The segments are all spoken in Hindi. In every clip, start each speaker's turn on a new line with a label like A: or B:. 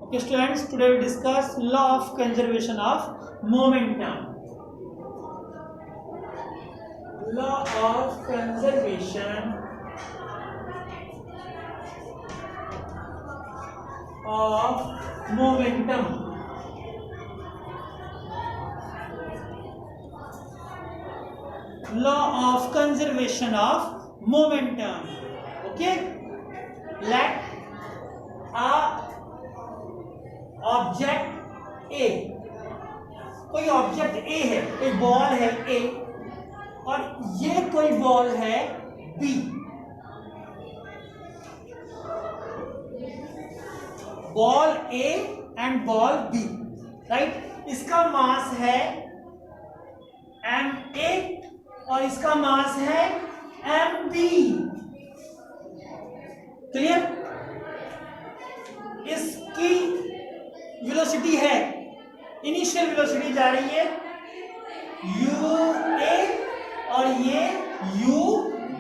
A: Okay, students, today we discuss law of conservation of momentum. Law of conservation of momentum. Law of conservation of momentum. Okay, let a object A, कोई ऑब्जेक्ट ए है, कोई बॉल है ए और ये कोई बॉल है B. Ball A and ball B, right. इसका मास है एम ए और इसका मास है एम बी। क्लियर? इसकी वेलोसिटी है, इनिशियल वेलोसिटी जा रही है यू ए और ये यू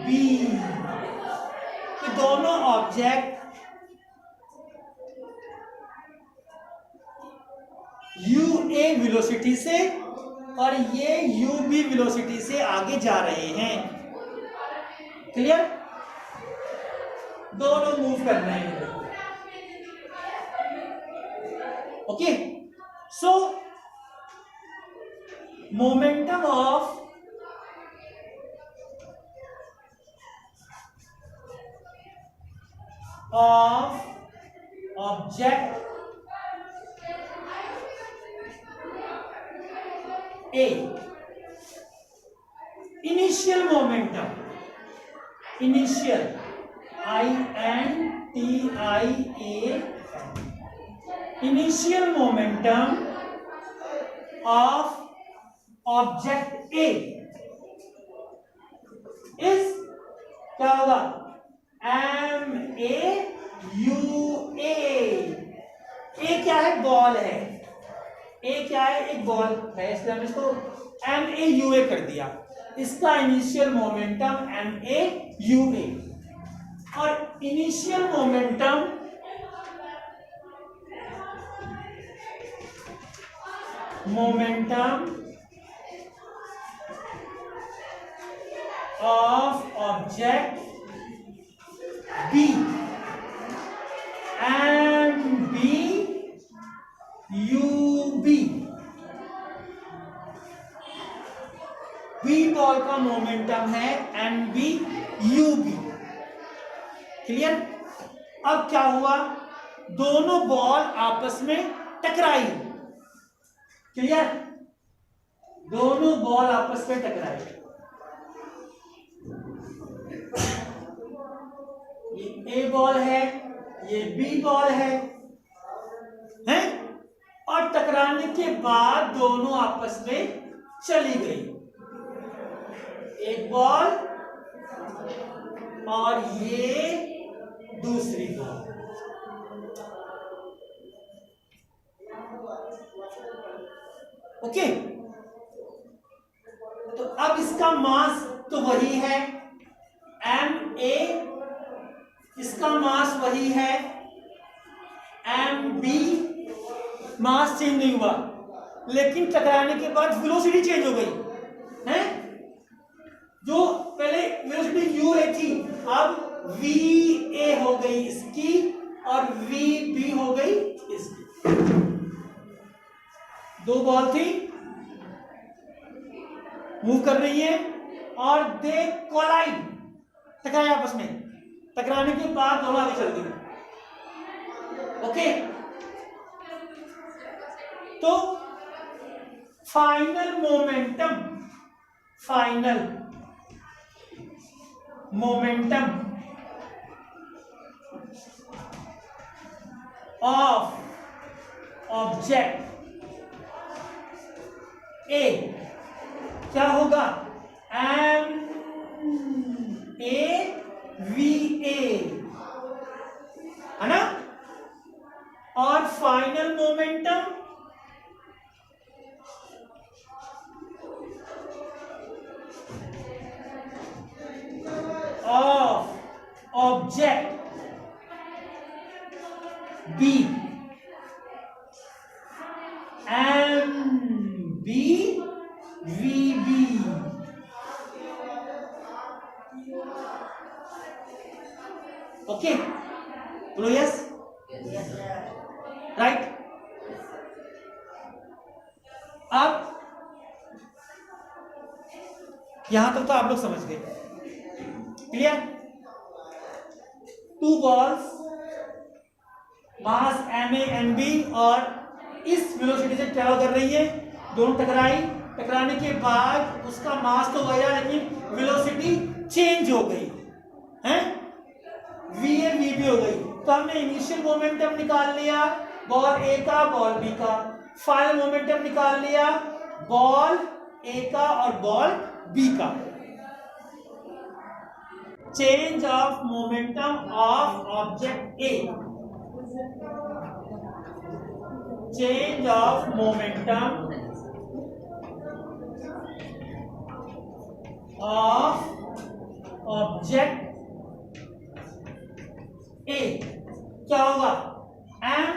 A: बी। तो दोनों ऑब्जेक्ट यू ए वेलोसिटी से और ये यू बी वेलोसिटी से आगे जा रहे हैं। क्लियर? दोनों मूव कर रहे हैं। Okay, so momentum of object A, initial momentum, initial INTIA, initial momentum of object A is क्या होगा? एम ए यू ए। ए क्या है? बॉल है। ए क्या है? एक बॉल है, इसलिए हमने इसको एम ए यू ए कर दिया। इसका initial momentum M A U A और initial momentum of object B and B U B। B ball का मोमेंटम है M B U B. Clear? अब क्या हुआ? दोनों बॉल आपस में टकराई। क्लियर? दोनों बॉल आपस में टकराए। ये ए बॉल है, ये बी बॉल है, हैं? और टकराने के बाद दोनों आपस में चली गई। एक बॉल और ये दूसरी बॉल। ओके, तो अब इसका मास तो वही है एम ए, इसका मास वही है एम बी। मास चेंज नहीं हुआ, लेकिन टकराने के बाद वेलोसिटी चेंज हो गई है। जो पहले वेलोसिटी यू ए थी, अब वी ए हो गई इसकी और वी बी हो गई इसकी। दो बॉल थी, मूव कर रही है और दे कोलाइड, टकराए आपस में। टकराने के बाद दोनों आगे चल गई। ओके, तो final momentum of object A क्या होगा? एम ए वी ए, है ना? और final momentum of object B okay, बोलो यस, राइट। अब यहां तक तो आप लोग समझ गए, clear. Two balls mass MA और इस वेलोसिटी से ट्रैवल कर रही है, दोनों टकराने के बाद उसका मास तो वही रहा, लेकिन वेलोसिटी चेंज हो गई है, VA VB हो गई। तो हमने इनिशियल मोमेंटम निकाल लिया बॉल ए का, बॉल बी का, फाइनल मोमेंटम निकाल लिया बॉल ए का और बॉल बी का। Change of momentum of object A, change of momentum of object A क्या होगा, एम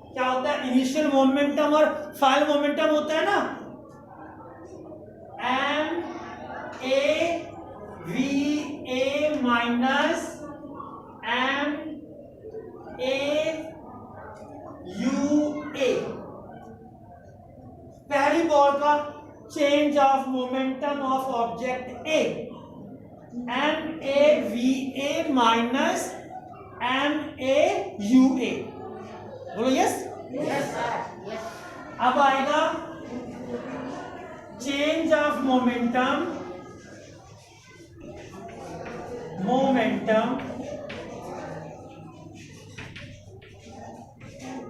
A: क्या होता है, इनिशियल मोमेंटम और फाइनल मोमेंटम होता है ना, M A V A minus M A U A. पहली बॉल का change of momentum of object A, M A V A minus M A U ए, बोलो यस। अब आएगा change of momentum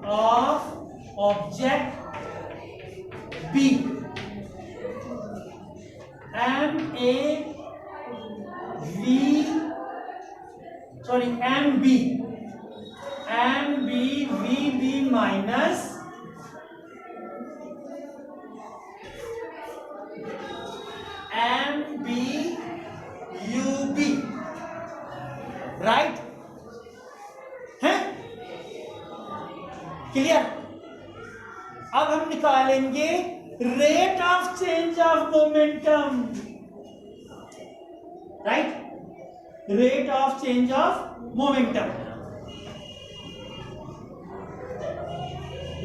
A: of object B, M B V B minus M B U B, right है, क्लियर। अब हम निकालेंगे rate of change of momentum, right, rate of change of momentum,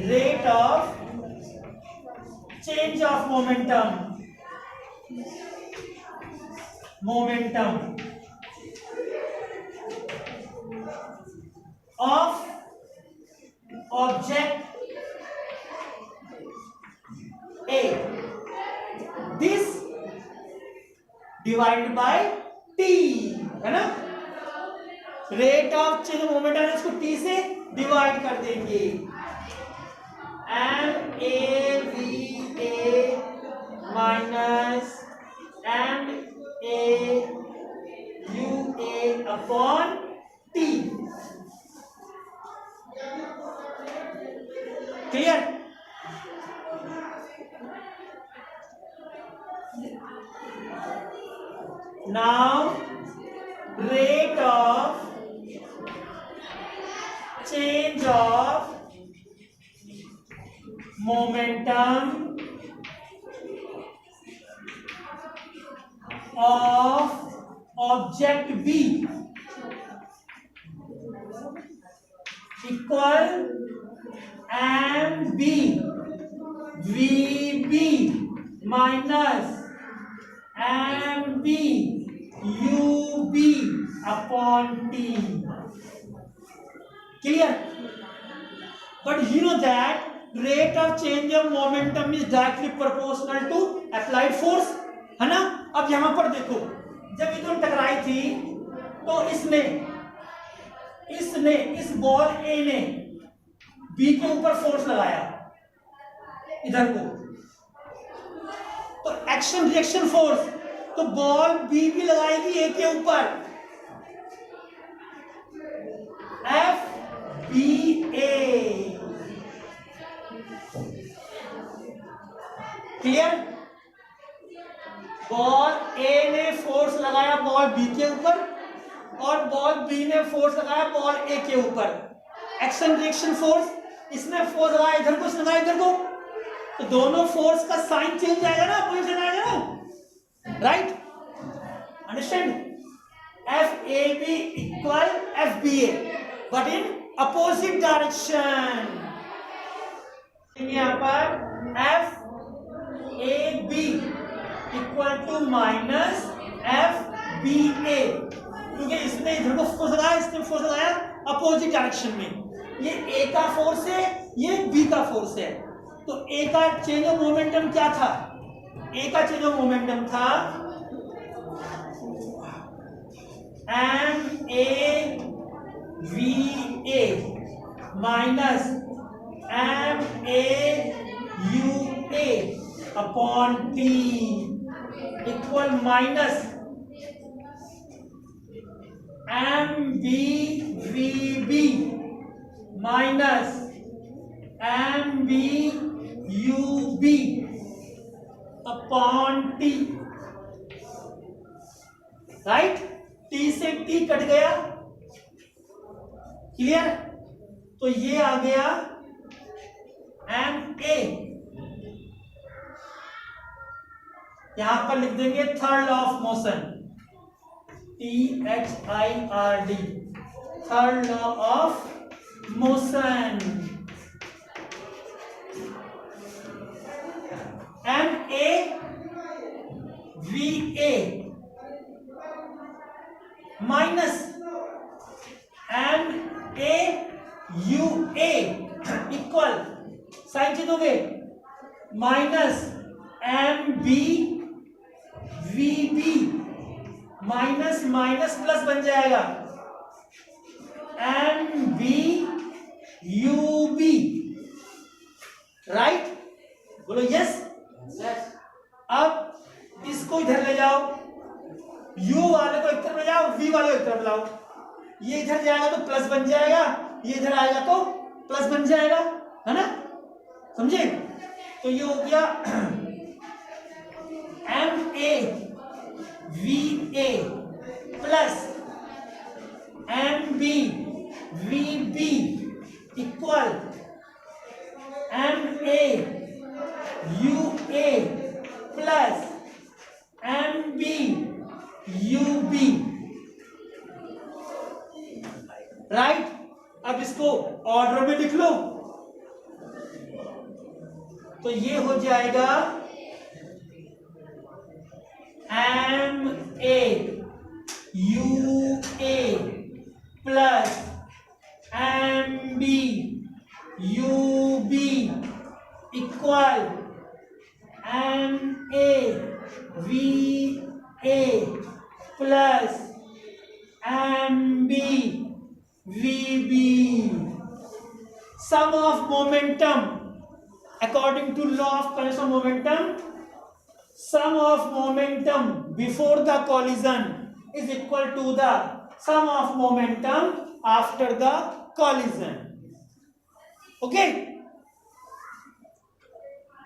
A: rate of change of momentum of object A, this divided by T, है ना, rate of change of momentum है, इसको T से डिवाइड कर देंगे, M A V A minus M A U A upon T, clear. Now rate of change of momentum of object B equal M B V B minus M B U B upon T, clear. But you know that rate of change of momentum is directly proportional to applied force, है ना। अब यहां पर देखो, जब ये दोनों टकराई थी तो इसने इस बॉल ए ने बी के ऊपर फोर्स लगाया इधर को, तो एक्शन रिएक्शन फोर्स, तो बॉल बी भी लगाएगी ए के ऊपर, एफ बी ए, क्लियर। बॉल ए ने फोर्स लगाया बॉल बी के ऊपर और बॉल बी ने फोर्स लगाया बॉल ए के ऊपर, एक्शन रिएक्शन फोर्स, इसने फोर्स लगाया इधर को, इसने लगाया इधर को, तो दोनों फोर्स का साइन चेंज आएगा ना, पोजीशन आएगा ना, right, understand. FAB equal FBA, but in opposite direction. यहाँ पर FAB equal to minus FBA, क्योंकि इसने इधर को फोर्स लगाया, इसने फोर्स लगाया अपोजिट डायरेक्शन में. ये A का फोर्स है, ये B का फोर्स है. तो A का चेंज ऑफ मोमेंटम क्या था? A का चेंज ऑफ मोमेंटम था MAVA minus MAUA upon T equal minus MVVB minus MVUB upon T. Right? T से T कट गया. क्लियर? तो ये आ गया MA. यहां पर लिख देंगे third law of motion, THIRD, third law of motion. MAVA minus MAUA equal sign change हो गए minus MBVB minus minus plus बन जाएगा MBUB. राइट? बोलो यस. अब इसको इधर ले जाओ, U वाले को एक तरफ ले जाओ, V वाले को एक तरफ लाओ. ये इधर जाएगा तो प्लस बन जाएगा, ये इधर आएगा तो प्लस बन जाएगा, है ना? समझे? तो ये हो गया MAVA plus MBVB equal MAUA plus MBUB. Right? अब इसको ऑर्डर में लिख लो. तो ये हो जाएगा MAUA plus MBUB equal MAVA plus MBVB. Sum of momentum according to law of conservation of momentum, sum of momentum before the collision is equal to the sum of momentum after the collision. Okay?